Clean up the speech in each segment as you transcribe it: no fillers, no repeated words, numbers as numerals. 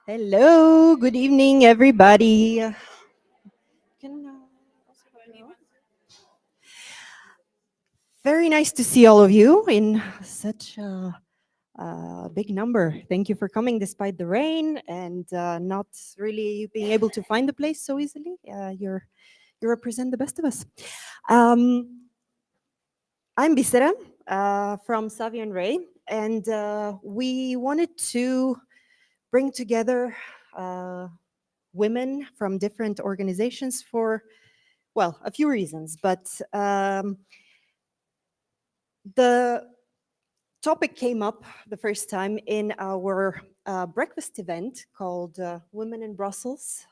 Hello, good evening, everybody. Very nice to see all of you in such a big number. Thank you for coming despite the rain and not really being able to find the place so easily. You represent the best of us. Um, I'm Bisera from Savi and Ray, and we wanted to bring together women from different organizations for, well, a few reasons, but the topic came up the first time in our breakfast event called Women in Brussels,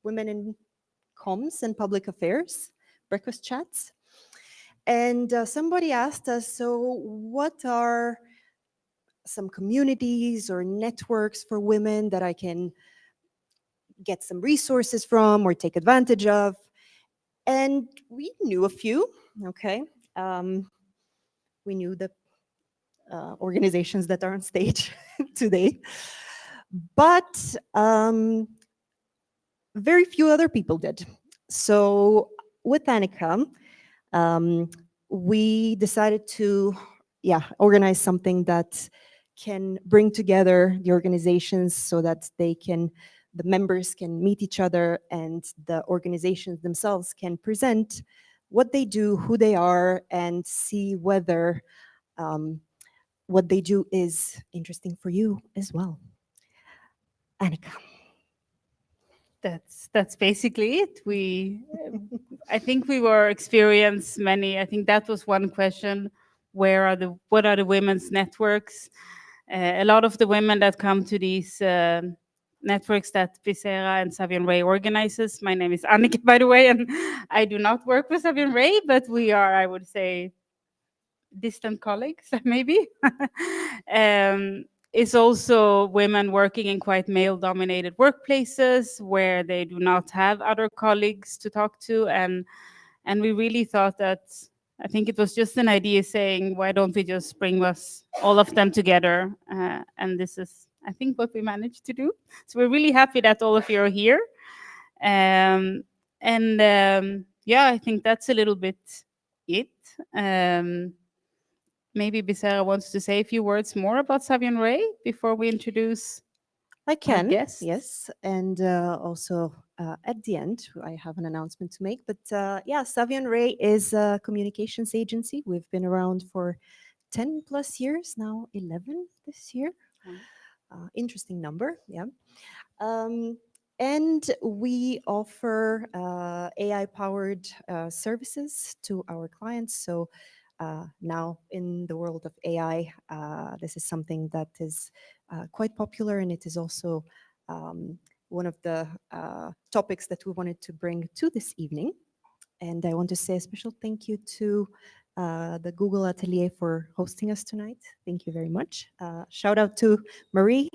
Women in Comms and Public Affairs, breakfast chats. And somebody asked us, so what are some communities or networks for women that I can get some resources from or take advantage of? And we knew a few, okay? We knew the organizations that are on stage today, but very few other people did. So with Annika, um, we decided to, organize something that can bring together the organizations so that the members can meet each other and the organizations themselves can present what they do, who they are, and see whether um, what they do is interesting for you as well. Annika. That's basically it. I think we were experienced many. I think that was one question. What are the women's networks? A lot of the women that come to these networks that Becerra and Savion Ray organizes. My name is Annika, by the way, and I do not work with Savion Ray, but we are, I would say, distant colleagues, maybe. um, it's also women working in quite male-dominated workplaces where they do not have other colleagues to talk to, and we really thought that I think it was just an idea saying, why don't we just bring us all of them together? And this is, I think, what we managed to do. So we're really happy that all of you are here. Yeah, I think that's a little bit it. Um, Maybe Becerra wants to say a few words more about Savion Ray before we introduce I our can, guest. yes. And also at the end, I have an announcement to make. But Savion Ray is a communications agency. We've been around for 10 plus years now, 11 this year. Wow. Interesting number, yeah. Um, and we offer AI powered services to our clients. So now, in the world of AI, this is something that is quite popular, and it is also one of the topics that we wanted to bring to this evening. And I want to say a special thank you to the Google Atelier for hosting us tonight. Thank you very much. Shout out to Marie,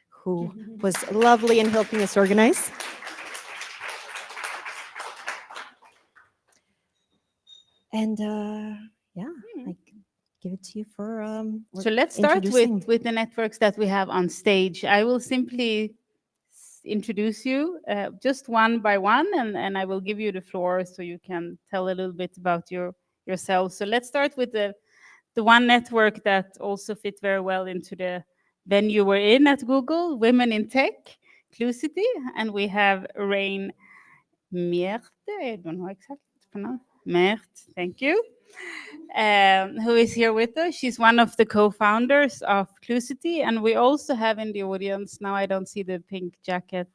who was lovely in helping us organize. And I give it to you for So let's start introducing. with the networks that we have on stage. I will simply introduce you just one by one, and I will give you the floor so you can tell a little bit about yourself. So let's start with the one network that also fit very well into the venue we're in at Google, Women in Tech, Clucity, and we have Rain Mierte, I don't know exactly how to pronounce. Mert, thank you. Who is here with us. She's one of the co-founders of Clucity, and we also have in the audience, now I don't see the pink jacket,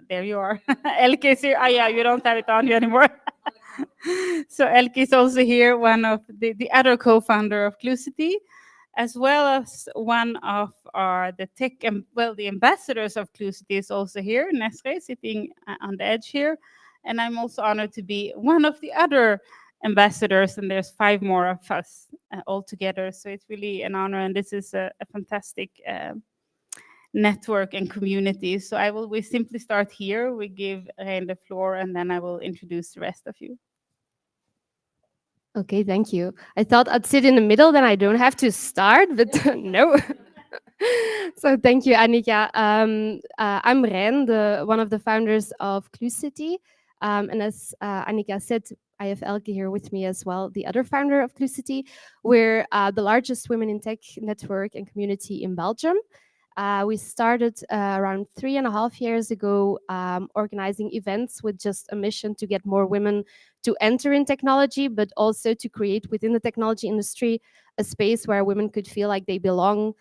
there you are. Elke is here. Oh yeah, you don't have it on you anymore. So Elke is also here, one of the other co-founder of Clucity, as well as one of the tech, the ambassadors of Clucity is also here, Nesre, sitting on the edge here. And I'm also honored to be one of the other ambassadors, and there's 5 more of us all together. So it's really an honor, and this is a fantastic network and community. So we simply start here. We give Rein the floor, and then I will introduce the rest of you. Okay, thank you. I thought I'd sit in the middle, then I don't have to start, but no. So thank you, Annika. I'm Ren, one of the founders of Clucity. And as Annika said, I have Elke here with me as well, the other founder of Clucity. We're the largest women in tech network and community in Belgium. We started around 3.5 years ago, organizing events with just a mission to get more women to enter in technology, but also to create within the technology industry a space where women could feel like they belong,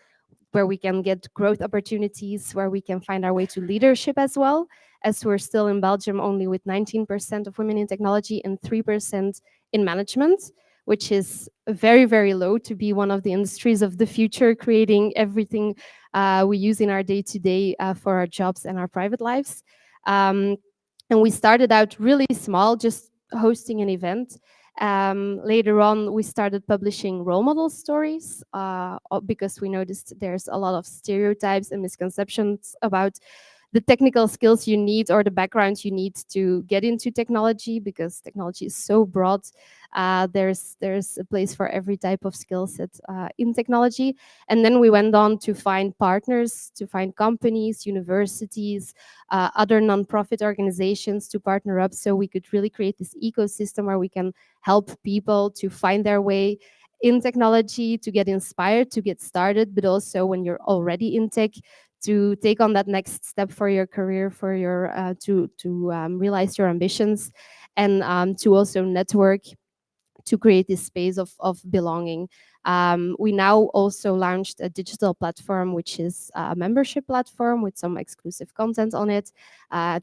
where we can get growth opportunities, where we can find our way to leadership as well, as we're still in Belgium only with 19% of women in technology and 3% in management, which is very, very low to be one of the industries of the future, creating everything we use in our day-to-day for our jobs and our private lives. And we started out really small, just hosting an event. Later on, we started publishing role model stories because we noticed there's a lot of stereotypes and misconceptions about the technical skills you need or the background you need to get into technology, because technology is so broad. There's a place for every type of skill set in technology. And then we went on to find partners, to find companies, universities, other nonprofit organizations to partner up, so we could really create this ecosystem where we can help people to find their way in technology, to get inspired, to get started, but also when you're already in tech, to take on that next step for your career, for your to realize your ambitions, and to also network, to create this space of belonging. We now also launched a digital platform, which is a membership platform with some exclusive content on it.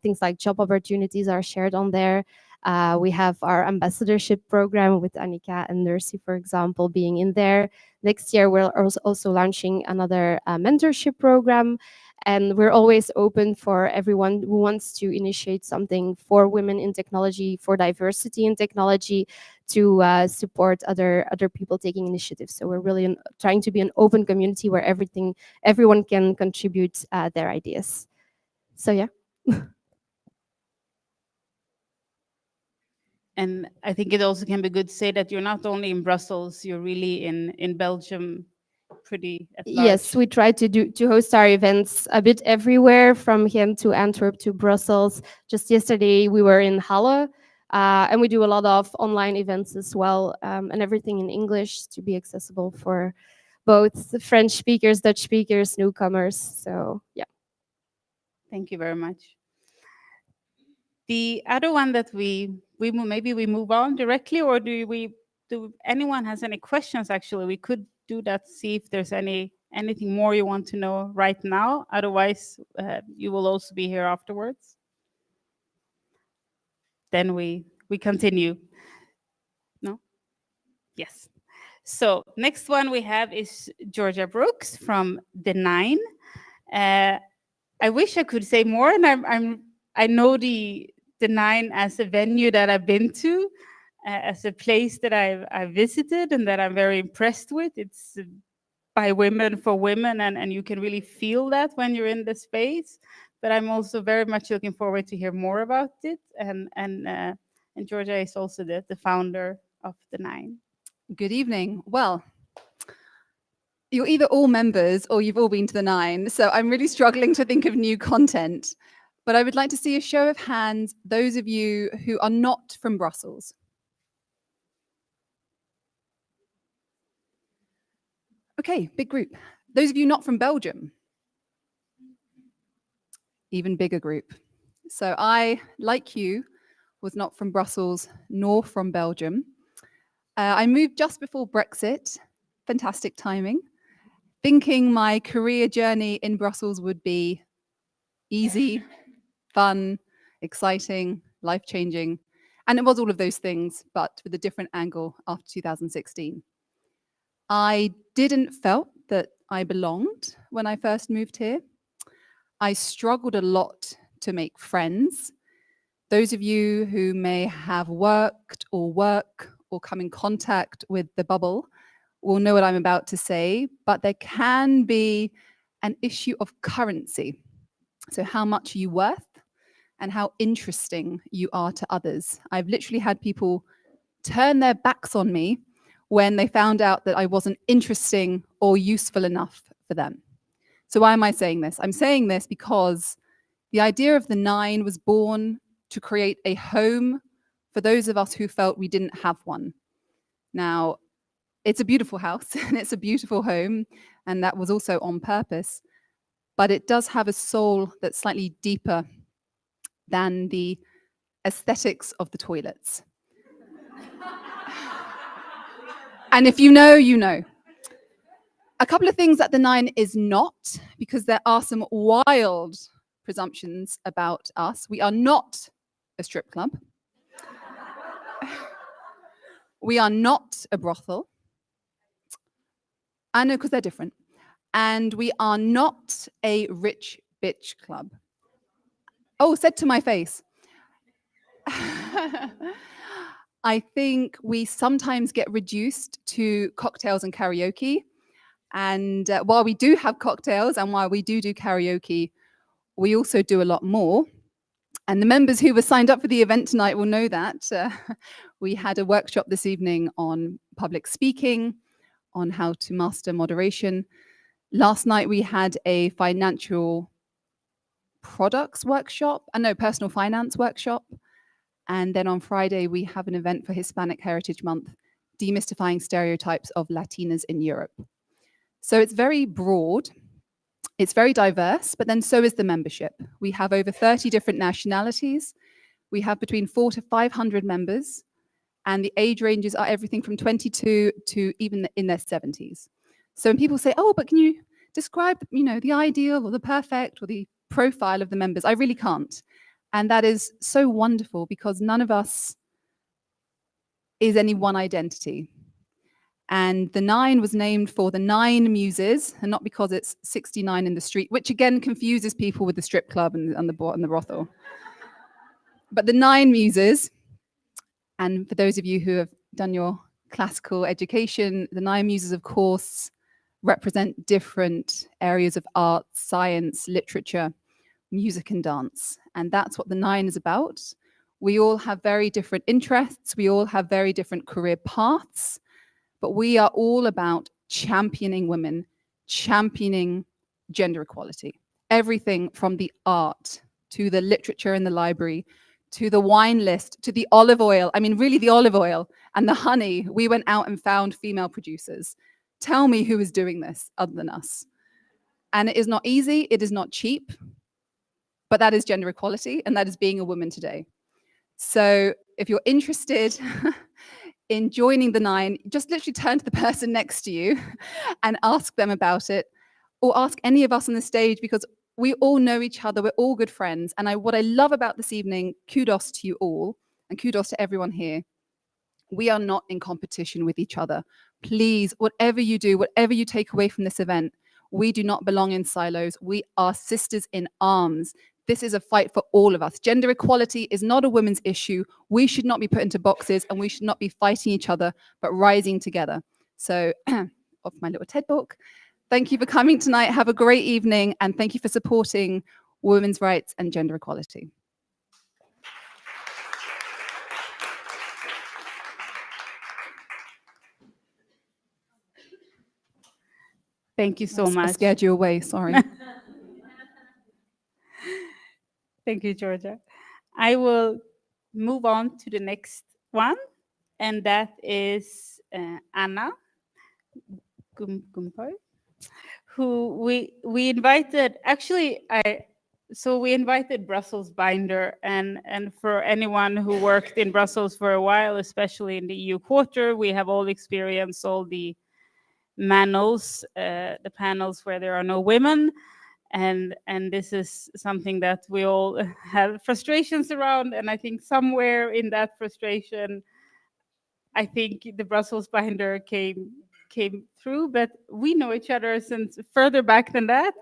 Things like job opportunities are shared on there. We have our ambassadorship program with Annika and Nursey, for example, being in there. Next year, we're also launching another mentorship program. And we're always open for everyone who wants to initiate something for women in technology, for diversity in technology, to support other people taking initiatives. So we're really trying to be an open community where everyone can contribute their ideas. So yeah. And I think it also can be good to say that you're not only in Brussels, you're really in Belgium pretty at large. Yes, we try to host our events a bit everywhere, from Ghent to Antwerp to Brussels. Just yesterday we were in Halle, and we do a lot of online events as well, and everything in English to be accessible for both the French speakers, Dutch speakers, newcomers. So yeah. Thank you very much. The other one that maybe we move on directly, or do anyone has any questions? Actually, we could do that. See if there's anything more you want to know right now. Otherwise, you will also be here afterwards. Then we continue. No? Yes. So next one we have is Georgia Brooks from The Nine. I wish I could say more, and I know the Nine as a venue that I've been to, as a place that I've visited and that I'm very impressed with. It's by women for women, and you can really feel that when you're in the space. But I'm also very much looking forward to hear more about it. And Georgia is also the founder of The Nine. Good evening. Well, you're either all members or you've all been to The Nine, so I'm really struggling to think of new content. But I would like to see a show of hands, those of you who are not from Brussels. Okay, big group. Those of you not from Belgium. Even bigger group. So I, like you, was not from Brussels nor from Belgium. I moved just before Brexit. Fantastic timing. Thinking my career journey in Brussels would be easy, fun, exciting, life-changing. And it was all of those things, but with a different angle after 2016. I didn't felt that I belonged when I first moved here. I struggled a lot to make friends. Those of you who may have worked or work or come in contact with the bubble will know what I'm about to say, but there can be an issue of currency. So how much are you worth and how interesting you are to others. I've literally had people turn their backs on me when they found out that I wasn't interesting or useful enough for them. So why am I saying this? I'm saying this because the idea of the 9 was born to create a home for those of us who felt we didn't have one. Now, it's a beautiful house and it's a beautiful home, and that was also on purpose, but it does have a soul that's slightly deeper than the aesthetics of the toilets. And if you know, you know. A couple of things that the 9 is not, because there are some wild presumptions about us. We are not a strip club. We are not a brothel. I know, because they're different. And we are not a rich bitch club. Oh, said to my face. I think we sometimes get reduced to cocktails and karaoke. And while we do have cocktails and while we do karaoke, we also do a lot more. And the members who were signed up for the event tonight will know that. We had a workshop this evening on public speaking, on how to master moderation. Last night we had a financial products workshop, personal finance workshop. And then on Friday, we have an event for Hispanic Heritage Month, demystifying stereotypes of Latinas in Europe. So it's very broad, it's very diverse, but then so is the membership. We have over 30 different nationalities. We have between 400 to 500 members, and the age ranges are everything from 22 to even in their 70s. So when people say, oh, but can you describe, the ideal or the perfect or the profile of the members? I really can't. And that is so wonderful, because none of us is any one identity. And the 9 was named for the 9 muses, and not because it's 69 in the street, which again confuses people with the strip club and the brothel. But the 9 muses, and for those of you who have done your classical education, the 9 muses, of course, represent different areas of art, science, literature, music and dance. And that's what the 9 is about. We all have very different interests. We all have very different career paths. But we are all about championing women, championing gender equality. Everything from the art to the literature in the library, to the wine list, to the olive oil. I mean, really the olive oil and the honey. We went out and found female producers. Tell me who is doing this other than us. And it is not easy. It is not cheap. But that is gender equality, and that is being a woman today. So if you're interested in joining the 9, just literally turn to the person next to you and ask them about it, or ask any of us on the stage, because we all know each other. We're all good friends. And what I love about this evening, kudos to you all, and kudos to everyone here. We are not in competition with each other. Please, whatever you do, whatever you take away from this event, we do not belong in silos. We are sisters in arms. This is a fight for all of us. Gender equality is not a women's issue. We should not be put into boxes, and we should not be fighting each other, but rising together. So, off my little TED talk. Thank you for coming tonight. Have a great evening, and thank you for supporting women's rights and gender equality. Thank you so I much. scared you away, sorry. Thank you, Georgia. I will move on to the next one, and that is Anna Gumpoy, who we invited. Actually, we invited Brussels Binder, and for anyone who worked in Brussels for a while, especially in the EU quarter, we have all experienced all the panels where there are no women. And this is something that we all have frustrations around. And I think somewhere in that frustration, I think the Brussels Binder came through, but we know each other since further back than that.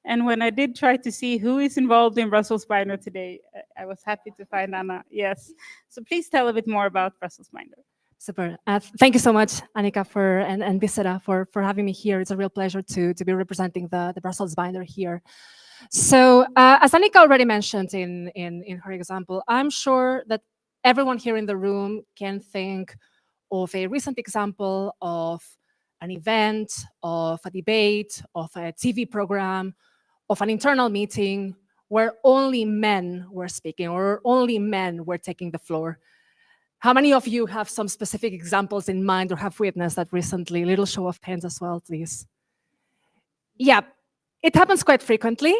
And when I did try to see who is involved in Brussels Binder today, I was happy to find Anna. Yes. So please tell a bit more about Brussels Binder. Super. Thank you so much, Annika, and Bisera for having me here. It's a real pleasure to be representing the Brussels Binder here. So as Annika already mentioned in her example, I'm sure that everyone here in the room can think of a recent example of an event, of a debate, of a TV program, of an internal meeting where only men were speaking or only men were taking the floor? How many of you have some specific examples in mind or have witnessed that recently? Little show of hands as well, please. Yeah, it happens quite frequently.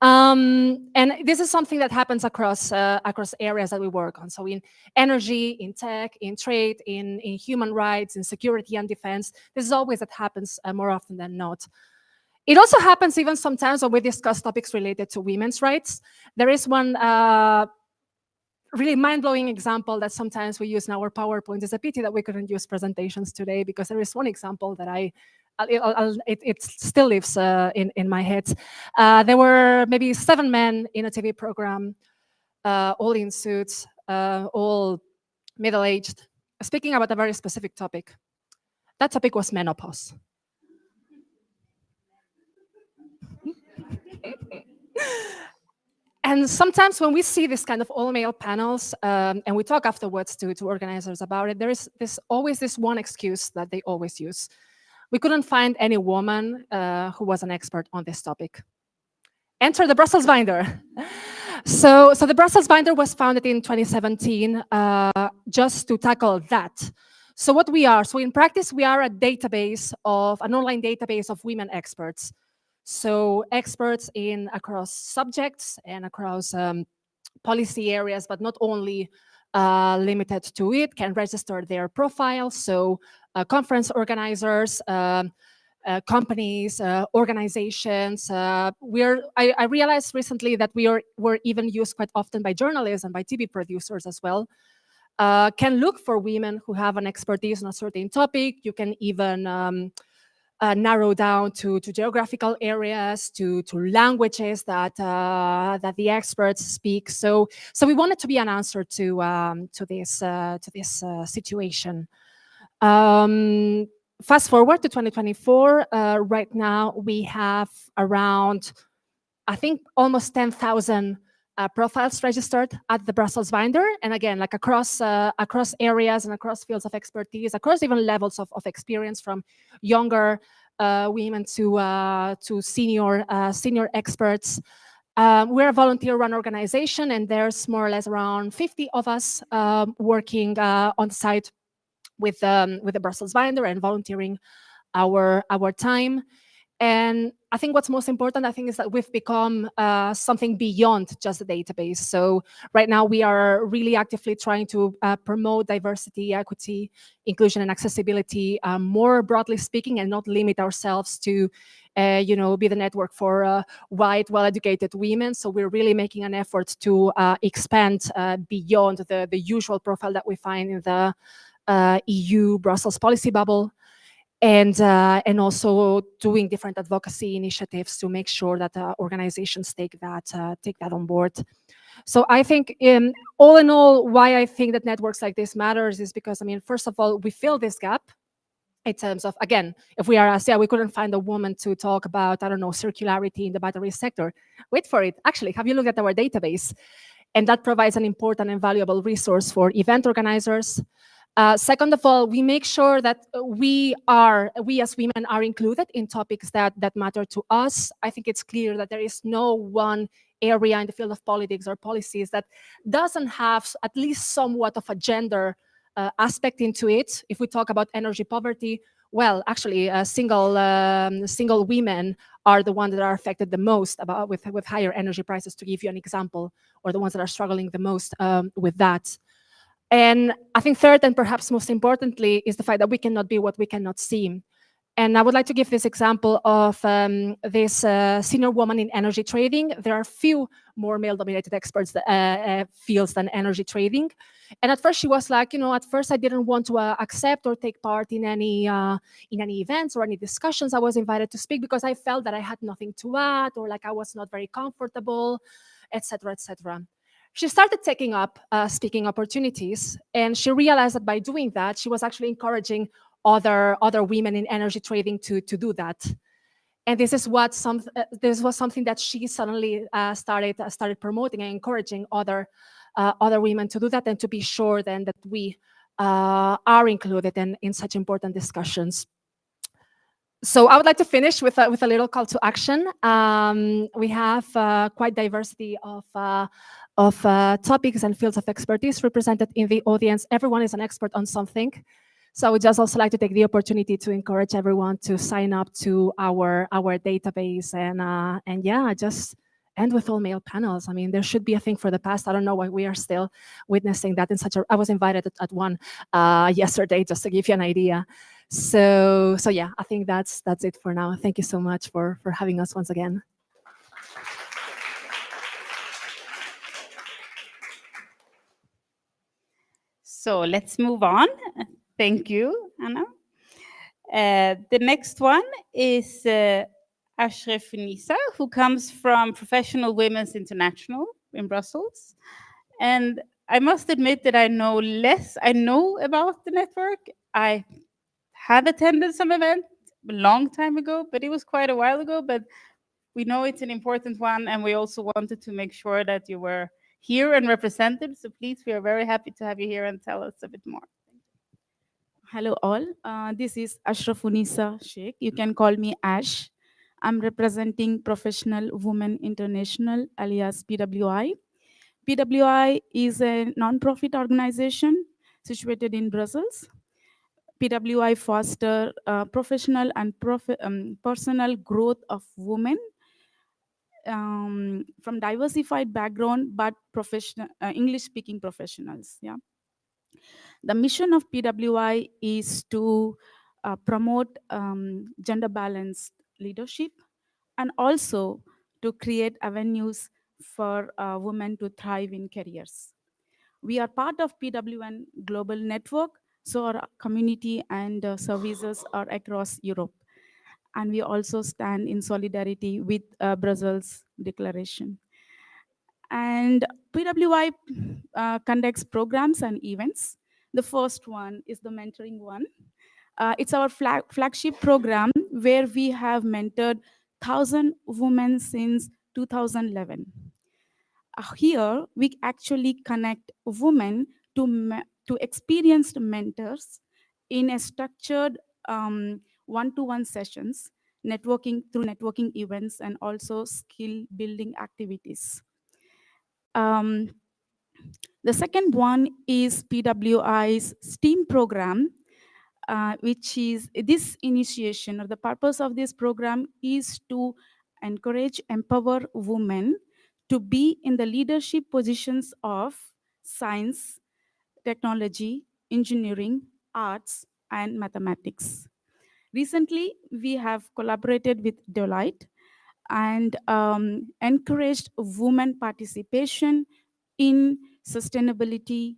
And this is something that happens across areas that we work on. So in energy, in tech, in trade, in human rights, in security and defense, this is always that happens more often than not. It also happens even sometimes when we discuss topics related to women's rights. There is one really mind-blowing example that sometimes we use in our PowerPoint. It's a pity that we couldn't use presentations today, because there is one example that it still lives in my head. There were maybe 7 men in a TV program, all in suits, all middle-aged, speaking about a very specific topic. That topic was menopause. And sometimes when we see this kind of all-male panels, and we talk afterwards to organizers about it, there is always this one excuse that they always use. We couldn't find any woman who was an expert on this topic. Enter the Brussels Binder. So the Brussels Binder was founded in 2017 just to tackle that. So what we are, so in practice, we are a database of, an online database of women experts. So experts across subjects and across policy areas, but not only limited to it, can register their profiles. So conference organizers, companies, organizations. I realized recently that we're even used quite often by journalists and by TV producers as well. Can look for women who have an expertise on a certain topic. You can even narrow down to geographical areas, to languages that the experts speak. So we wanted to be an answer to this situation. Fast forward to 2024. Right now we have around, I think, almost 10,000 profiles registered at the Brussels Binder, and again, like across areas and across fields of expertise, across even levels of experience, from younger women to senior experts. We're a volunteer-run organization, and there's more or less around 50 of us working on site with the Brussels Binder and volunteering our time. And I think what's most important, I think, is that we've become something beyond just a database. So right now we are really actively trying to promote diversity, equity, inclusion, and accessibility, more broadly speaking, and not limit ourselves to, be the network for white, well-educated women. So we're really making an effort to expand beyond the usual profile that we find in the EU Brussels policy bubble. And also doing different advocacy initiatives to make sure that organizations take that on board. So I think, all in all, why I think that networks like this matters is because, I mean, first of all, we fill this gap in terms of, again, if we are asked, we couldn't find a woman to talk about, I don't know, circularity in the battery sector. Wait for it. Actually, have you looked at our database? And that provides an important and valuable resource for event organizers. Second of all, we make sure that we as women are included in topics that matter to us. I think it's clear that there is no one area in the field of politics or policies that doesn't have at least somewhat of a gender aspect into it. If we talk about energy poverty, well, actually, single women are the ones that are affected the most with higher energy prices, to give you an example, or the ones that are struggling the most with that. And I think third, and perhaps most importantly, is the fact that we cannot be what we cannot see. And I would like to give this example of this senior woman in energy trading. There are few more male-dominated experts fields than energy trading. And at first she was like, at first I didn't want to accept or take part in any events or any discussions I was invited to speak, because I felt that I had nothing to add, or like I was not very comfortable, etc., etc. She started taking up speaking opportunities, and she realized that by doing that, she was actually encouraging other women in energy trading to do that. And this is what this was something that she suddenly started promoting and encouraging other women to do that, and to be sure then that we are included in such important discussions. So I would like to finish with a little call to action. We have quite diversity of topics and fields of expertise represented in the audience. Everyone is an expert on something. So I would just also like to take the opportunity to encourage everyone to sign up to our database and yeah, just end with all male panels. I mean, there should be a thing for the past. I don't know why we are still witnessing that in such a. I was invited at one yesterday, just to give you an idea. So yeah, I think that's it for now. Thank you so much for having us once again. So let's move on. Thank you, Anna. The next one is Ashraf Nisa, who comes from Professional Women's International in Brussels. And I must admit that I know less. I know about the network. I have attended some event a long time ago, but it was quite a while ago. But we know it's an important one, and we also wanted to make sure that you were here and represented. So please, we are very happy to have you here and tell us a bit more. Hello all, this is Ashrafunisa Sheikh. You can call me Ash. I'm representing Professional Women International, alias PWI. PWI is a non-profit organization situated in Brussels. PWI foster professional and personal growth of women from diversified background, but professional English-speaking professionals. Yeah. The mission of PWI is to promote gender balanced leadership and also to create avenues for women to thrive in careers. We are part of PWN Global Network, so our community and services are across Europe. And we also stand in solidarity with Brussels Declaration. And PWI conducts programs and events. The first one is the mentoring one. It's our flagship program where we have mentored 1,000 women since 2011. Here, we actually connect women to experienced mentors in a structured one-to-one sessions, through networking events and also skill building activities. The second one is PWI's STEAM program, which is this initiation, or the purpose of this program is to encourage, empower women to be in the leadership positions of science, technology, engineering, arts, and mathematics. Recently, we have collaborated with Deloitte and encouraged women participation in sustainability,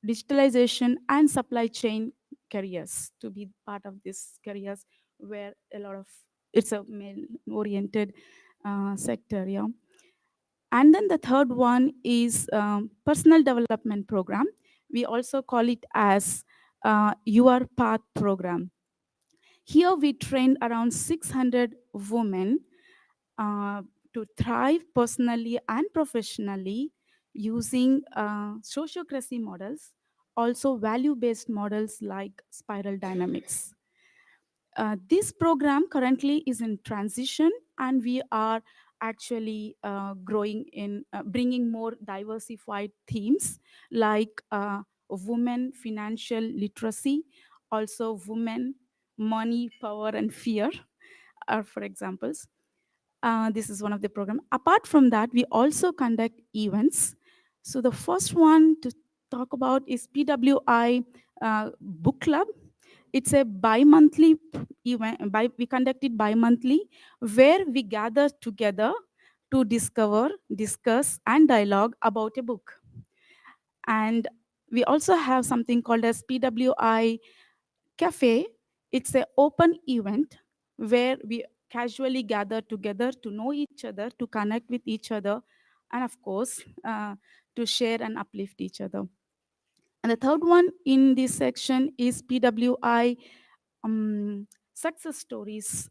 digitalization, and supply chain careers to be part of these careers where a lot of it's a male-oriented sector. Yeah. And then the third one is personal development program. We also call it as Your Path program. Here we trained around 600 women to thrive personally and professionally using sociocracy models, also value-based models like spiral dynamics. This program currently is in transition, and we are actually growing in bringing more diversified themes like women financial literacy, also women, money, power, and fear are for examples. This is one of the program. Apart from that, we also conduct events. So the first one to talk about is PWI Book Club. It's a bi-monthly event. We conduct it bi-monthly, where we gather together to discover, discuss, and dialogue about a book. And we also have something called as PWI Cafe. It's an open event where we casually gather together to know each other, to connect with each other, and of course, to share and uplift each other. And the third one in this section is PWI Success Stories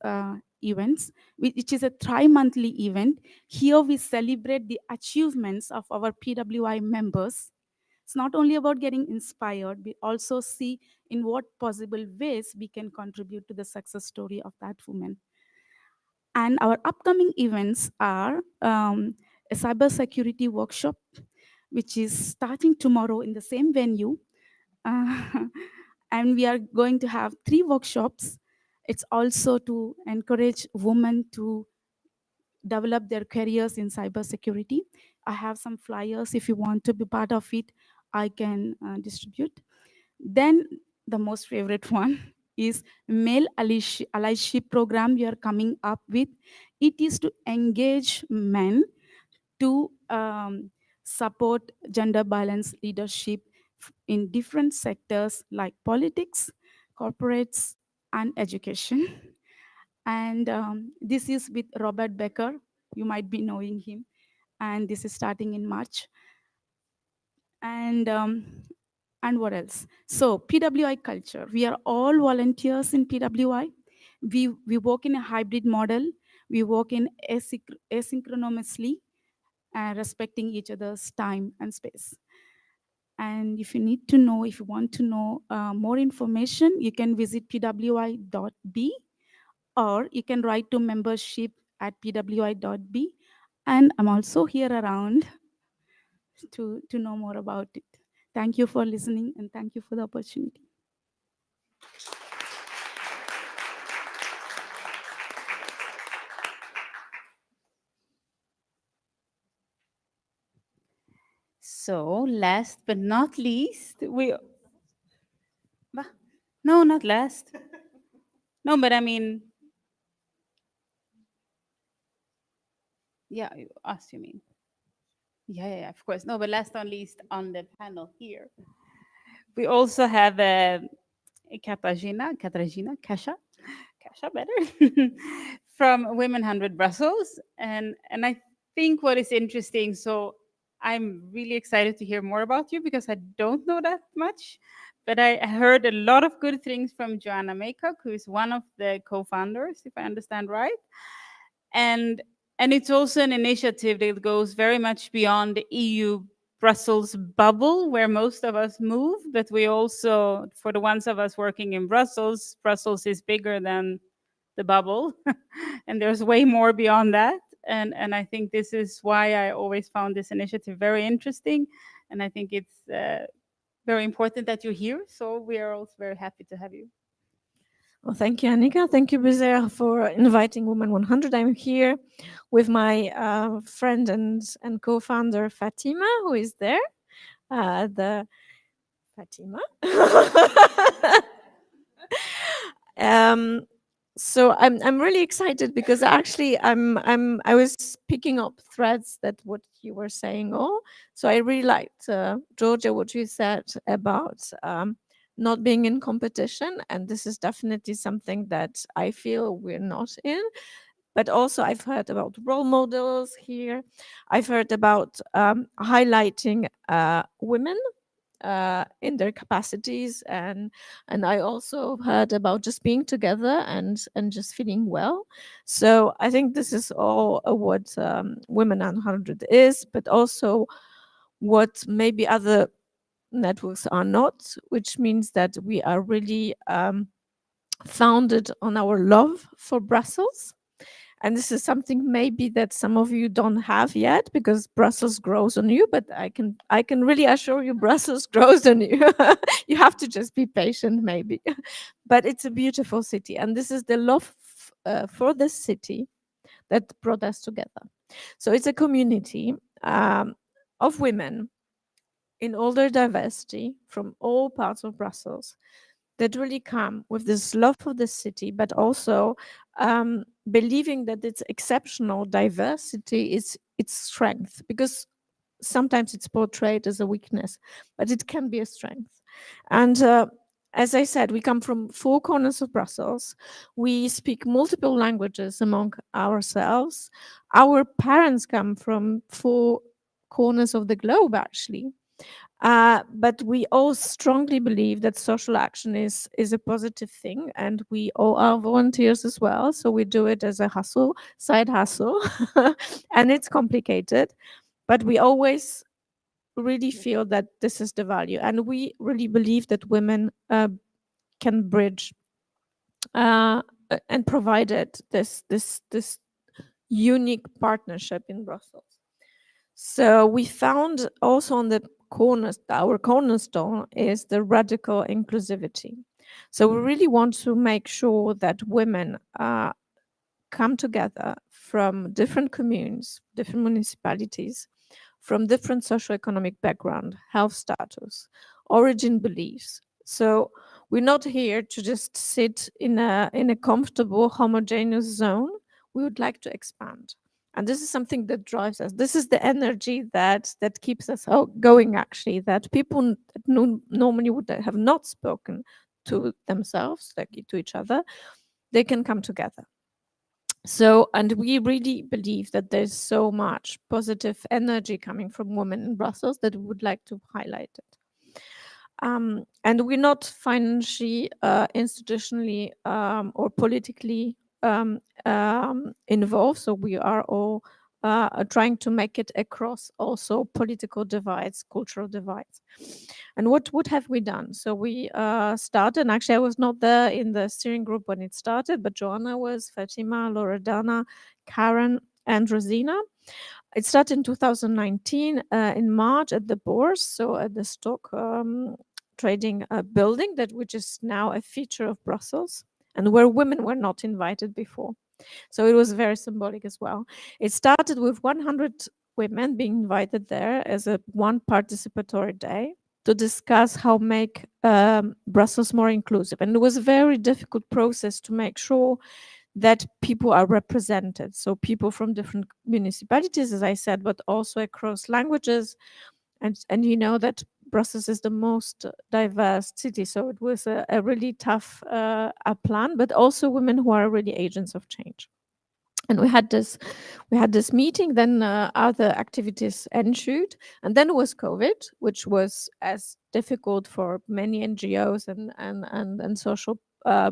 events, which is a tri-monthly event. Here we celebrate the achievements of our PWI members It's not only about getting inspired, we also see in what possible ways we can contribute to the success story of that woman. And our upcoming events are a cybersecurity workshop, which is starting tomorrow in the same venue. Uh, and we are going to have 3 workshops. It's also to encourage women to develop their careers in cybersecurity. I have some flyers. If you want to be part of it, I can distribute. Then the most favorite one is male allyship program we are coming up with. It is to engage men to support gender balance leadership in different sectors like politics, corporates, and education. And this is with Robert Becker. You might be knowing him. And this is starting in March. And what else? So PWI culture. We are all volunteers in PWI. We work in a hybrid model. We work in asynchronously, respecting each other's time and space. And if you need to know, if you want to know more information, you can visit pwi.b, or you can write to membership@pwi.b. And I'm also here around to know more about it. Thank you for listening, and thank you for the opportunity. So last but not least, no, not last. No, but I mean, yeah, us, you mean? Yeah, of course. No, but last but not least on the panel here, we also have Kasha better, from Women 100 Brussels. And I think what is interesting, so I'm really excited to hear more about you because I don't know that much, but I heard a lot of good things from Joanna Maycock, who is one of the co-founders, if I understand right. And it's also an initiative that goes very much beyond the EU Brussels bubble where most of us move, but we also, for the ones of us working in Brussels, Brussels is bigger than the bubble and there's way more beyond that. And I think this is why I always found this initiative very interesting. And I think it's very important that you're here. So we are also very happy to have you. Well, thank you, Annika. Thank you, Bizerre, for inviting Women 100. I'm here with my friend and co-founder Fatima, who is there. The Fatima. So I'm really excited because actually I was picking up threads that what you were saying all. So I really liked Georgia, what you said about not being in competition, and this is definitely something that I feel we're not in. But also I've heard about role models here. I've heard about highlighting women in their capacities, and I also heard about just being together and just feeling well. So I think this is all what Women 100 is, but also what maybe other networks are not, which means that we are really founded on our love for Brussels. And this is something maybe that some of you don't have yet because Brussels grows on you, but I can really assure you Brussels grows on you. You have to just be patient maybe. But it's a beautiful city, and this is the love for this city that brought us together. So it's a community of women in all their diversity from all parts of Brussels that really come with this love for the city, but also believing that its exceptional diversity is its strength, because sometimes it's portrayed as a weakness, but it can be a strength. And as I said, we come from 4 corners of Brussels. We speak multiple languages among ourselves. Our parents come from 4 corners of the globe, actually. But we all strongly believe that social action is a positive thing, and we all are volunteers as well. So we do it as a hustle, side hustle, and it's complicated. But we always really feel that this is the value, and we really believe that women can bridge and provided this unique partnership in Brussels. So we found also on the our cornerstone is the radical inclusivity. So we really want to make sure that women come together from different communes, different municipalities, from different socioeconomic background, health status, origin beliefs. So we're not here to just sit in a comfortable homogeneous zone. We would like to expand. And this is something that drives us. This is the energy that keeps us going, actually, that people that normally would have not spoken to themselves, like to each other, they can come together. So, and we really believe that there's so much positive energy coming from women in Brussels that we would like to highlight it. And we're not financially, institutionally, or politically involved. So we are all trying to make it across also political divides, cultural divides. And what have we done? So we started, and actually I was not there in the steering group when it started, but Joanna was, Fatima, Loredana, Karen, and Rosina. It started in 2019 in March at the Bourse, so at the stock trading building, which is now a feature of Brussels, and where women were not invited before. So it was very symbolic as well. It started with 100 women being invited there as a one participatory day to discuss how make Brussels more inclusive. And it was a very difficult process to make sure that people are represented. So people from different municipalities, as I said, but also across languages. And you know that Brussels is the most diverse city. So it was a really tough plan, but also women who are really agents of change. And we had this meeting, then other activities ensued, and then it was COVID, which was as difficult for many NGOs and social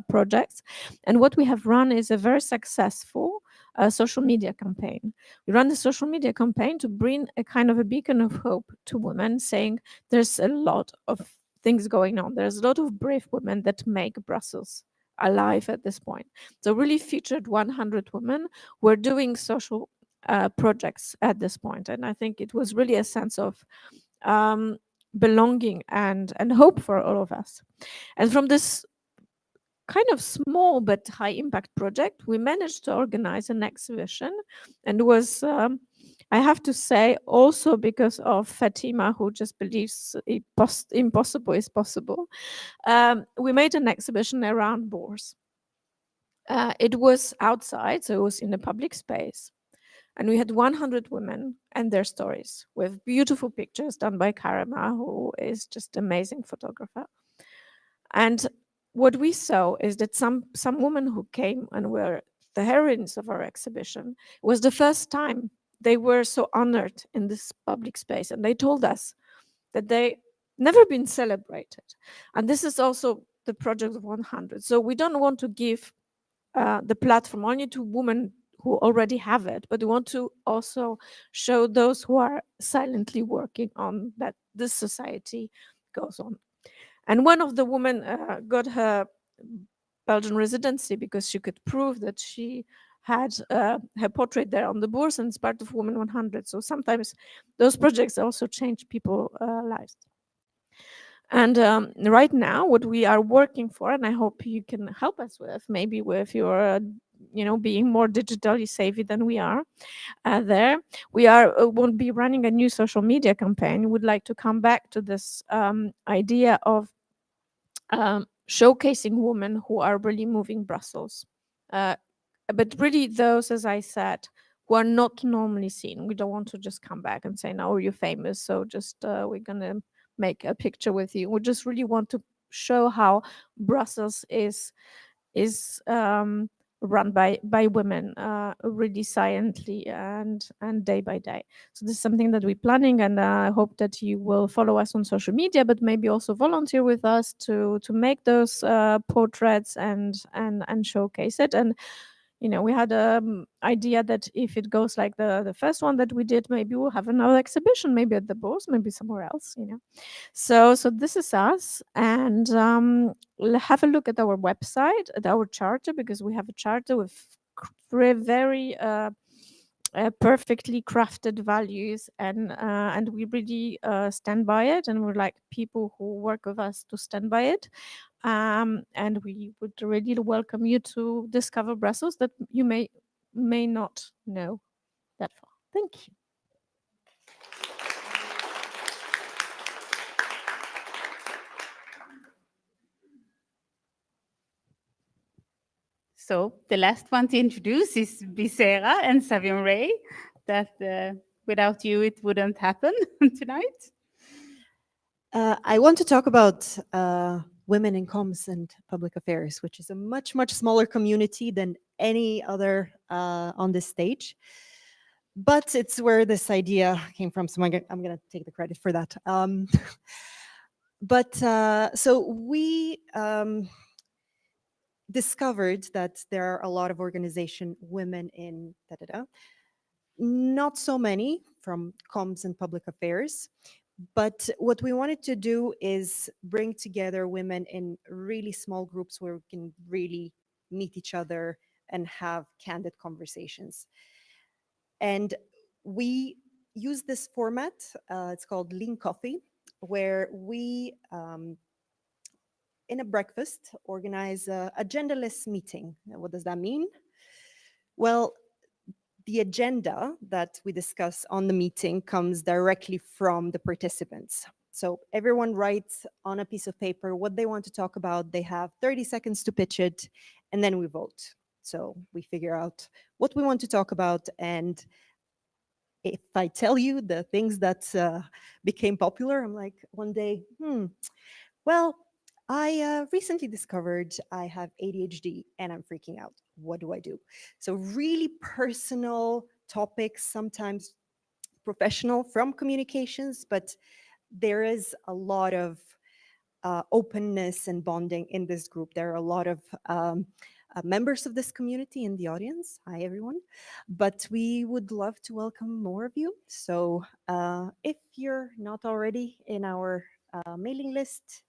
projects. And what we have run is a very successful social media campaign. We run the social media campaign to bring a kind of a beacon of hope to women, saying there's a lot of things going on. There's a lot of brave women that make Brussels alive at this point. So really featured 100 women who were doing social projects at this point. And I think it was really a sense of belonging and hope for all of us. And from this kind of small but high impact project, we managed to organize an exhibition, and it was I have to say, also because of Fatima, who just believes impossible is possible, we made an exhibition around Bourse. It was outside, so it was in a public space. And we had 100 women and their stories with beautiful pictures done by Karima, who is just an amazing photographer. And what we saw is that some women who came and were the heroines of our exhibition, it was the first time they were so honored in this public space. And they told us that they never been celebrated. And this is also the project of 100. So we don't want to give the platform only to women who already have it, but we want to also show those who are silently working on that this society goes on. And one of the women got her Belgian residency because she could prove that she had her portrait there on the Bourse, and it's part of Women 100. So sometimes those projects also change people's lives. And right now, what we are working for, and I hope you can help us with, maybe with your, being more digitally savvy than we are there, we won't be running a new social media campaign. We would like to come back to this idea of showcasing women who are really moving Brussels. But really those, as I said, who are not normally seen. We don't want to just come back and say, no, you're famous, so just we're going to make a picture with you. We just really want to show how Brussels is run by women really silently and day by day. So this is something that we're planning, and I hope that you will follow us on social media, but maybe also volunteer with us to make those portraits and showcase it. And You know, we had an idea that if it goes like the first one that we did, maybe we'll have another exhibition, maybe at the Bourse, maybe somewhere else, you know. So this is us, and have a look at our website, at our charter, because we have a charter with very perfectly crafted values, and we really stand by it, and we're like people who work with us to stand by it. And we would really welcome you to discover Brussels that you may not know that far. Thank you. So the last one to introduce is Bisera and Savion Ray. That without you, it wouldn't happen tonight. I want to talk about women in comms and public affairs, which is a much, much smaller community than any other on this stage. But it's where this idea came from, so I'm going to take the credit for that. So we discovered that there are a lot of organization women in not so many from comms and public affairs. But what we wanted to do is bring together women in really small groups where we can really meet each other and have candid conversations. And we use this format, it's called Lean Coffee, where we, in a breakfast, organize a agendaless meeting. Now, what does that mean? Well, the agenda that we discuss on the meeting comes directly from the participants. So everyone writes on a piece of paper what they want to talk about. They have 30 seconds to pitch it, and then we vote. So we figure out what we want to talk about. And if I tell you the things that became popular, I'm like, one day, well, I recently discovered I have ADHD and I'm freaking out. What do I do? So really personal topics, sometimes professional from communications, but there is a lot of openness and bonding in this group. There are a lot of members of this community in the audience. Hi, everyone. But we would love to welcome more of you. So if you're not already in our mailing list,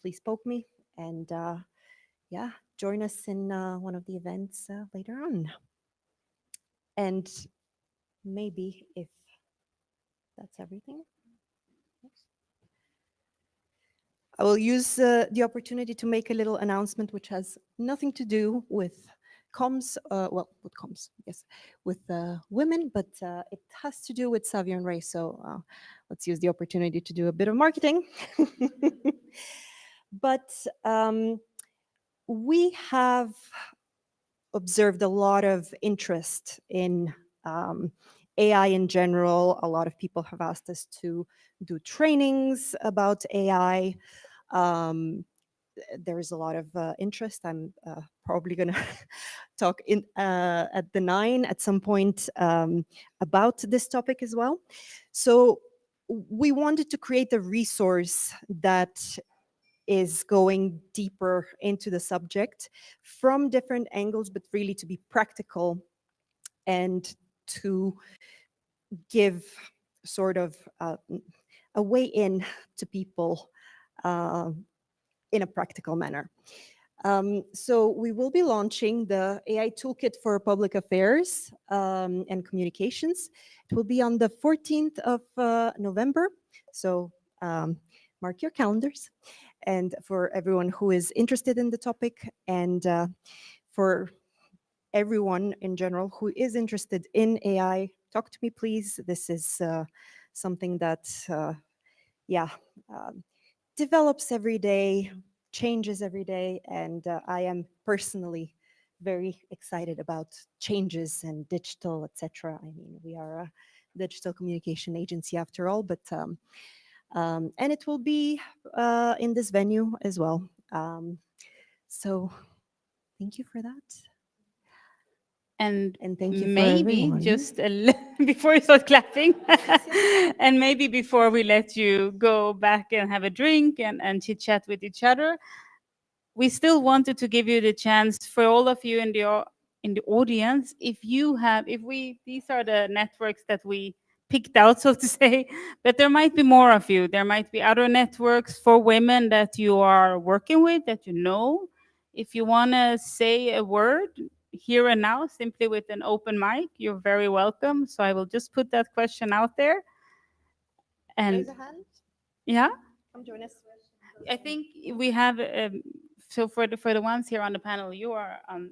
please poke me and yeah, join us in one of the events later on. And maybe if that's everything, I will use the opportunity to make a little announcement which has nothing to do with comms, well, with comms, yes, with women, but it has to do with Savion Ray. So let's use the opportunity to do a bit of marketing. But we have observed a lot of interest in AI in general. A lot of people have asked us to do trainings about AI. There is a lot of interest. I'm probably going to talk at the 9 at some point about this topic as well. So we wanted to create a resource that is going deeper into the subject from different angles, but really to be practical and to give sort of a way in to people in a practical manner. So we will be launching the AI Toolkit for Public Affairs and Communications. It will be on the 14th of November. So mark your calendars. And for everyone who is interested in the topic, and for everyone in general who is interested in AI, talk to me, please. This is something that, develops every day, changes every day, and I am personally very excited about changes and digital, etc. I mean, we are a digital communication agency after all, but and it will be in this venue as well. So thank you for that. And thank you for maybe everyone. just before you start clapping, and maybe before we let you go back and have a drink and chit chat with each other, we still wanted to give you the chance for all of you in in the audience, if these are the networks that we picked out, so to say, but there might be more of you. There might be other networks for women that you are working with, that you know. If you want to say a word here and now, simply with an open mic, you're very welcome. So I will just put that question out there. And Raise a hand. yeah, Come join us. I think we have, so for the ones here on the panel, you are on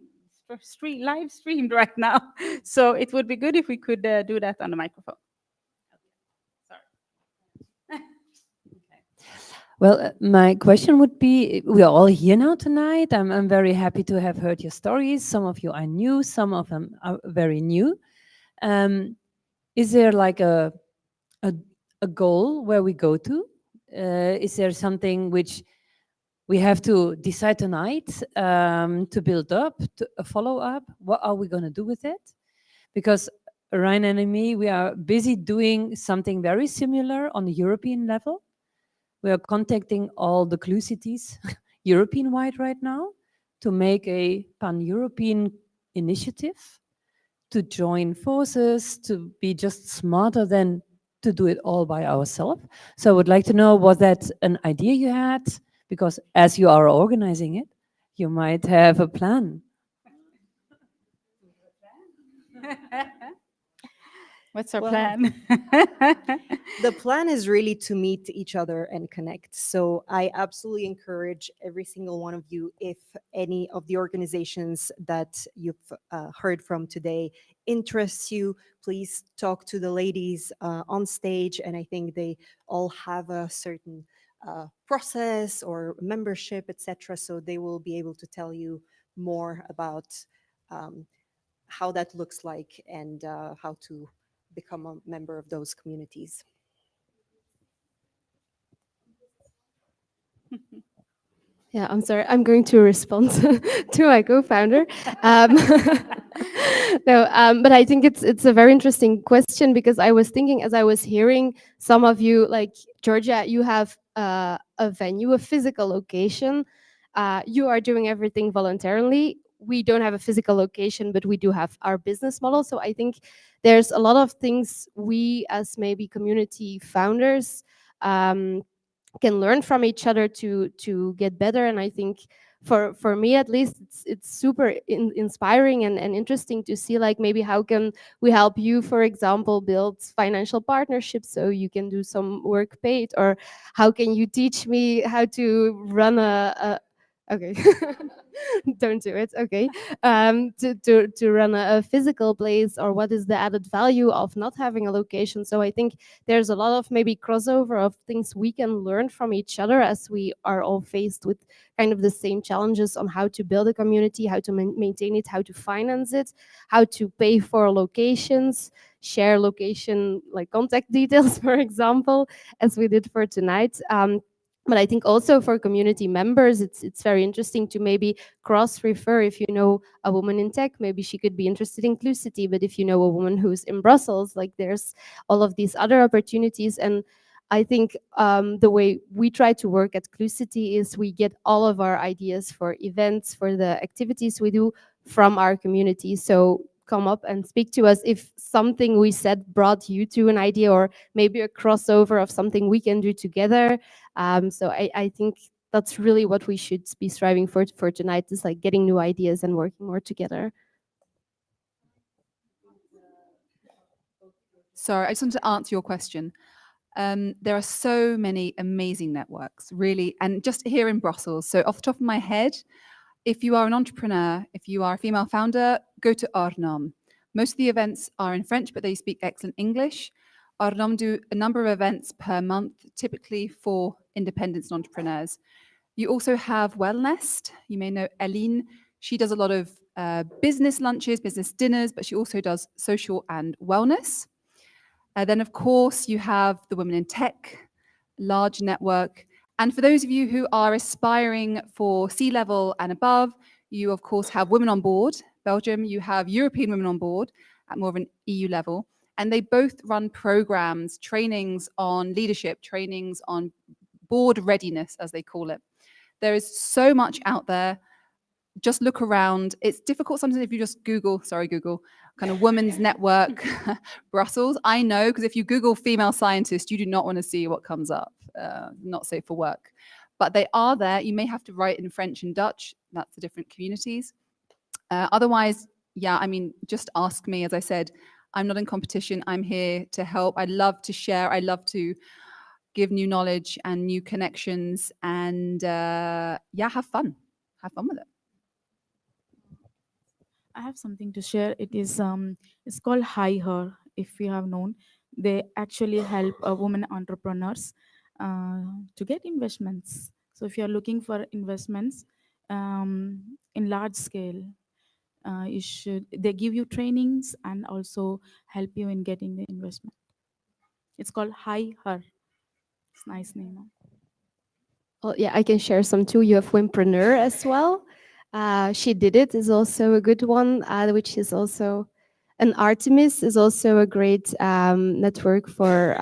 live streamed right now. So it would be good if we could do that on the microphone. Well, my question would be, we're all here now tonight. I'm very happy to have heard your stories. Some of you are new, some of them are very new. Is there like a goal where we go to? Is there something which we have to decide tonight to build up, to follow up? What are we going to do with it? Because Ryan and me, we are busy doing something very similar on the European level. We are contacting all the CLUE cities European-wide right now to make a pan-European initiative, to join forces, to be just smarter than to do it all by ourselves. So I would like to know, was that an idea you had? Because as you are organizing it, you might have a plan. What's our Well, plan? The plan is really to meet each other and connect. So I absolutely encourage every single one of you, if any of the organizations that you've heard from today interests you, please talk to the ladies on stage. And I think they all have a certain process or membership, etc. So they will be able to tell you more about how that looks like and how to become a member of those communities. Yeah, I'm sorry. I'm going to respond to my co-founder. Um, but I think it's a very interesting question, because I was thinking, as I was hearing some of you, like Georgia, you have a venue, a physical location. You are doing everything voluntarily. We don't have a physical location, but we do have our business model. So I think there's a lot of things we, as maybe community founders, can learn from each other to get better. And I think for me at least, it's super inspiring and interesting to see, like, maybe how can we help you, for example, build financial partnerships so you can do some work paid, or how can you teach me how to run a okay don't do it, okay, to run a physical place, or what is the added value of not having a location. So I think there's a lot of maybe crossover of things we can learn from each other, as we are all faced with kind of the same challenges on how to build a community, how to maintain it, how to finance it, how to pay for locations, share location like contact details, for example, as we did for tonight. But I think also for community members, it's very interesting to maybe cross-refer. If you know a woman in tech, maybe she could be interested in CLUE City. But if you know a woman who's in Brussels, like, there's all of these other opportunities. And I think the way we try to work at CLUE City is we get all of our ideas for events, for the activities we do, from our community. So come up and speak to us if something we said brought you to an idea, or maybe a crossover of something we can do together. So I think that's really what we should be striving for tonight, is like getting new ideas and working more together. Sorry, I just want to answer your question. There are so many amazing networks, really, and just here in Brussels. So off the top of my head, if you are an entrepreneur, if you are a female founder, go to Arnhem. Most of the events are in French, but they speak excellent English. Arnhem do a number of events per month, typically for independence and entrepreneurs. You also have Wellnest. You may know Eline. She does a lot of business lunches, business dinners, but she also does social and wellness. Then, of course, you have the Women in Tech, large network. And for those of you who are aspiring for C-level and above, you, of course, have Women on Board, Belgium. You have European Women on Board at more of an EU level. And they both run programs, trainings on leadership, trainings on board readiness, as they call it. There is so much out there. just look around. It's difficult sometimes if you just Google, sorry, Google, kind of women's network Brussels. I know, because if you Google female scientist, you do not want to see what comes up. Not safe for work. But they are there. You may have to write in French and Dutch. That's the different communities. Otherwise, yeah, I mean, just ask me. As I said, I'm not in competition. I'm here to help. I love to share. I love to give new knowledge and new connections, and yeah, have fun. Have fun with it. I have something to share. It's called Hi Her. If you have known, they actually help women entrepreneurs to get investments. So if you are looking for investments in large scale, you should. They give you trainings and also help you in getting the investment. It's called Hi Her. It's a nice name. Huh? Well, yeah, I can share some too. You have Wimpreneur as well. She Did It is also a good one, which is also and Artemis is also a great network for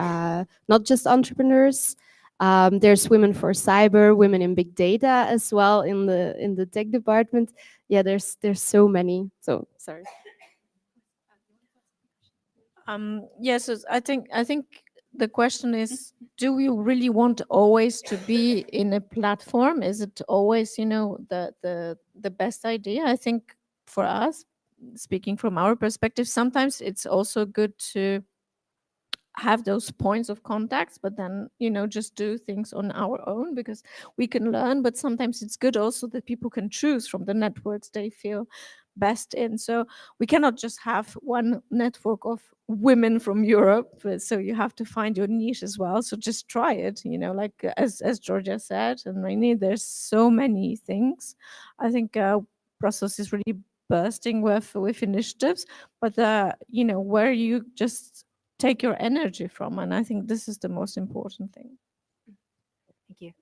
not just entrepreneurs. There's Women for Cyber, Women in Big Data as well in the tech department. Yeah, there's so many. So sorry. Yes, I think the question is, do you really want always to be in a platform? Is it always, the best idea? I think for us, speaking from our perspective, sometimes it's also good to have those points of contacts, but then just do things on our own, because we can learn. But sometimes it's good also that people can choose from the networks they feel best in. So we cannot just have one network of women from Europe, so you have to find your niche as well. So just try it, like as Georgia said, and Rainy, there's so many things. I think Brussels is really bursting with initiatives, but where you just take your energy from. And I think this is the most important thing. Thank you.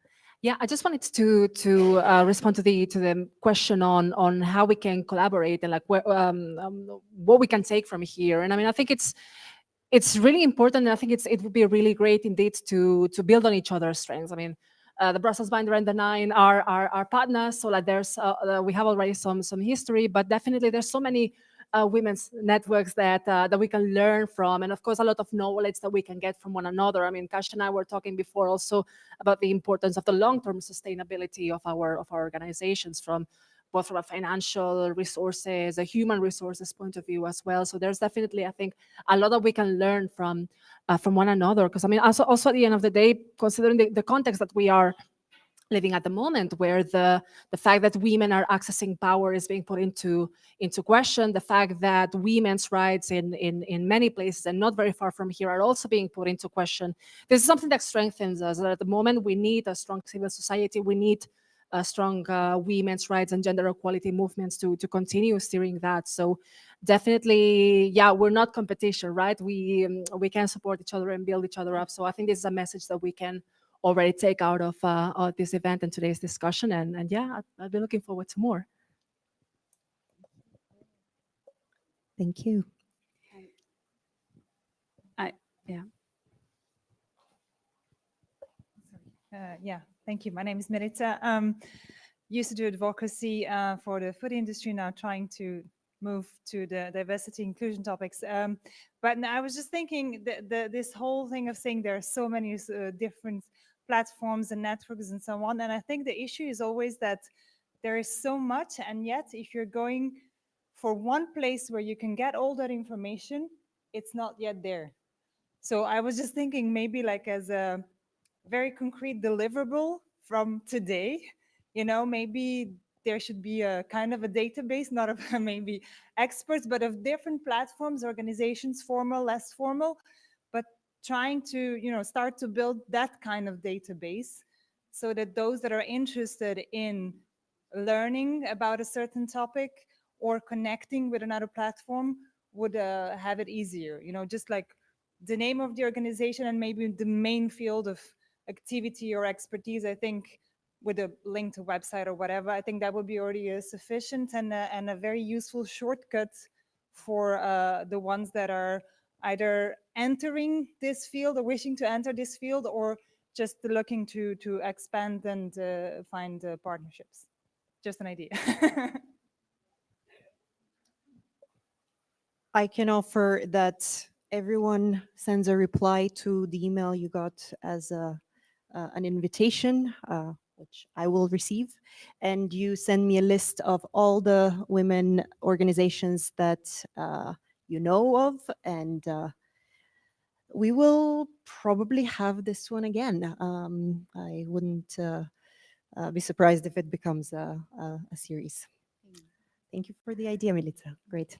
Yeah, I just wanted to respond to the question on how we can collaborate and like what we can take from here. And I mean, I think it's really important. And I think it would be really great indeed to build on each other's strengths. I mean, the Brussels Binder and the Nine are partners, so like there's we have already some history, but definitely there's so many women's networks that we can learn from, and of course a lot of knowledge that we can get from one another. I mean, Kasia and I were talking before also about the importance of the long-term sustainability of our organizations, from both from a financial resources, a human resources point of view as well. So there's definitely, I think, a lot that we can learn from one another. Because I mean, also at the end of the day, considering the context that we are living at the moment, where the fact that women are accessing power is being put into question, the fact that women's rights in many places and not very far from here are also being put into question. This is something that strengthens us. At the moment, we need a strong civil society. We need strong women's rights and gender equality movements to continue steering that. So definitely, yeah, we're not competition, right? We can support each other and build each other up. So I think this is a message that we can already take out of this event and today's discussion. And yeah, I'll be looking forward to more. Thank you. Yeah, thank you. My name is Merita. Used to do advocacy for the food industry, now trying to move to the diversity inclusion topics. But I was just thinking this whole thing of saying there are so many different platforms and networks and so on. And I think the issue is always that there is so much, and yet if you're going for one place where you can get all that information, it's not yet there. So I was just thinking maybe like as a very concrete deliverable from today, maybe there should be a kind of a database, not of maybe experts, but of different platforms, organizations, formal, less formal, but trying to, start to build that kind of database so that those that are interested in learning about a certain topic or connecting with another platform would have it easier, just like the name of the organization and maybe the main field of activity or expertise. I think with a link to website or whatever, I think that would be already sufficient and a very useful shortcut for the ones that are either entering this field or wishing to enter this field, or just looking to expand and find partnerships. just an idea. I can offer that everyone sends a reply to the email you got as an invitation, which I will receive, and you send me a list of all the women organizations that you know of, and we will probably have this one again. I wouldn't be surprised if it becomes a series. Thank you for the idea, Milica. Great.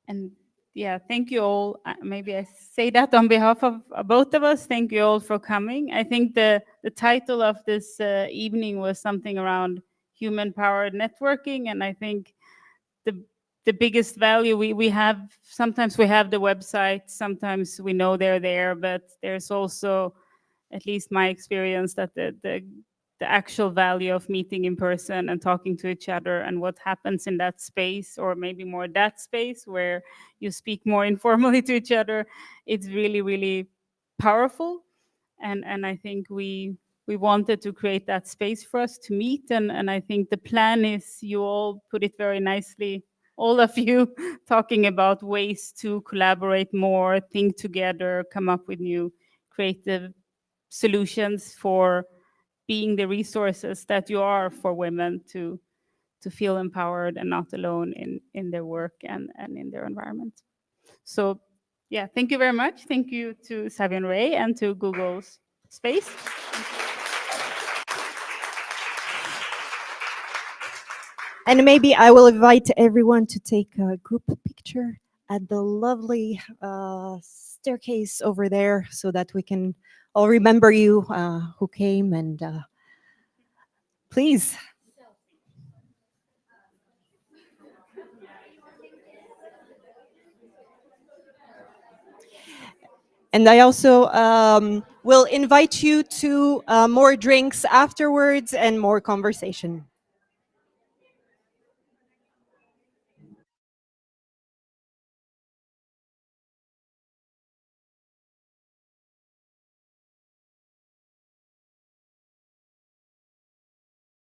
And yeah, thank you all. Maybe I say that on behalf of both of us. Thank you all for coming. I think the title of this evening was something around human-powered networking, and I think the biggest value we have, sometimes we have the website, sometimes we know they're there, but there's also, at least my experience, that the actual value of meeting in person and talking to each other and what happens in that space, or maybe more that space where you speak more informally to each other, it's really, really powerful. And I think we wanted to create that space for us to meet. And I think the plan is, you all put it very nicely, all of you talking about ways to collaborate more, think together, come up with new creative solutions for being the resources that you are for women to feel empowered and not alone in their work and in their environment. So yeah, thank you very much. Thank you to Savion Ray and to Google's Space. And maybe I will invite everyone to take a group picture at the lovely staircase over there, so that we can all remember you who came, and please. And I also will invite you to more drinks afterwards and more conversation.